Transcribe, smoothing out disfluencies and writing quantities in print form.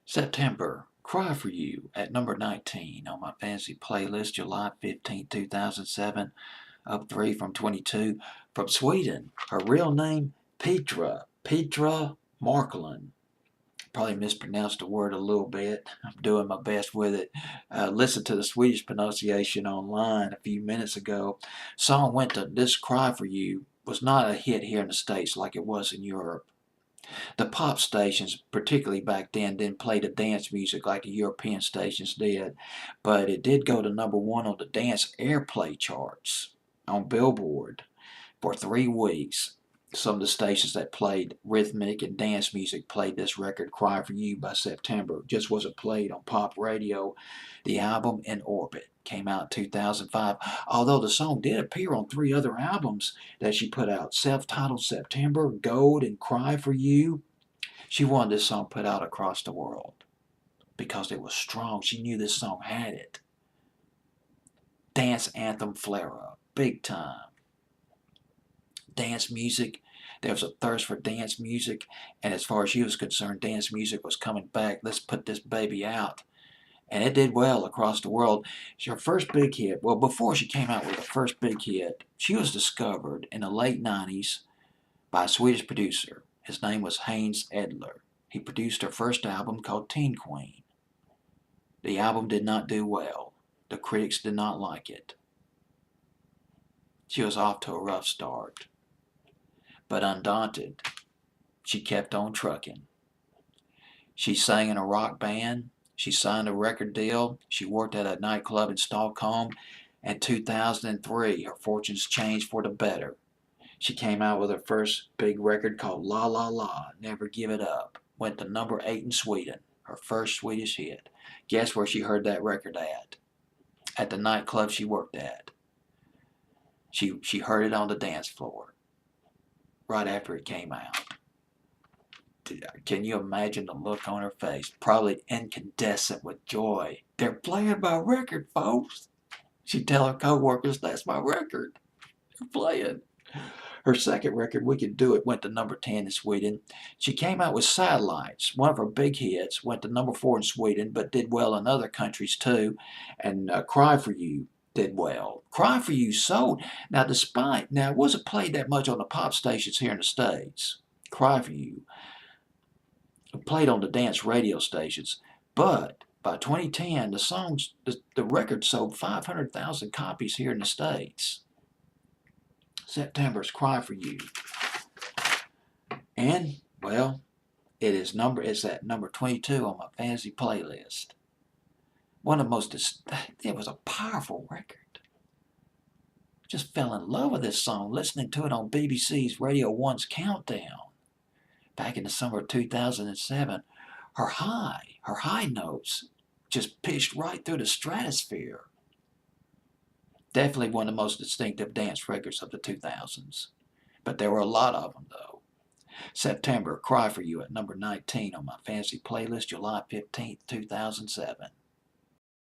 September, Cry For You at number 19 on my fantasy playlist, July 15, 2007, up 3 from 22. From Sweden, her real name, Petra Marklund. Probably mispronounced the word a little bit. I'm doing my best with it. Listened to the Swedish pronunciation online a few minutes ago. Song went to This Cry For You was not a hit here in the States like it was in Europe. The pop stations, particularly back then, didn't play the dance music like the European stations did, but it did go to number one on the dance airplay charts on Billboard for 3 weeks. Some of the stations that played rhythmic and dance music played this record, Cry For You by September. It just wasn't played on pop radio. The album In Orbit came out in 2005, although the song did appear on 3 other albums that she put out, self-titled September, Gold, and Cry For You. She wanted this song put out across the world because it was strong. She knew this song had it. Dance anthem flare up, big time. Dance music, there was a thirst for dance music, and as far as she was concerned, dance music was coming back. Let's put this baby out. And it did well across the world. Her first big hit, well, before she came out with her first big hit, she was discovered in the late 90s by a Swedish producer. His name was Hans Edler. He produced her first album called Teen Queen. The album did not do well. The critics did not like it. She was off to a rough start. But undaunted, she kept on trucking. She sang in a rock band. She signed a record deal. She worked at a nightclub in Stockholm. In 2003, her fortunes changed for the better. She came out with her first big record called La La La, Never Give It Up. Went to number 8 in Sweden, her first Swedish hit. Guess where she heard that record at? At the nightclub she worked at. She heard it on the dance floor right after it came out. Can you imagine the look on her face? Probably incandescent with joy. They're playing my record, folks. She'd tell her co-workers, that's my record. They're playing. Her second record, We Could Do It, went to number 10 in Sweden. She came out with Satellites, one of her big hits, went to number 4 in Sweden, but did well in other countries too. And Cry For You did well. Cry For You sold. Now, it wasn't played that much on the pop stations here in the States. Cry For You. It played on the dance radio stations. But by 2010, the record sold 500,000 copies here in the States. September's Cry For You. And, well, it's at number 22 on my fantasy playlist. It was a powerful record. Just fell in love with this song, listening to it on BBC's Radio 1's Countdown. Back in the summer of 2007, her high notes just pitched right through the stratosphere. Definitely one of the most distinctive dance records of the 2000s. But there were a lot of them, though. September, Cry For You at number 19 on my fantasy playlist, July 15th, 2007.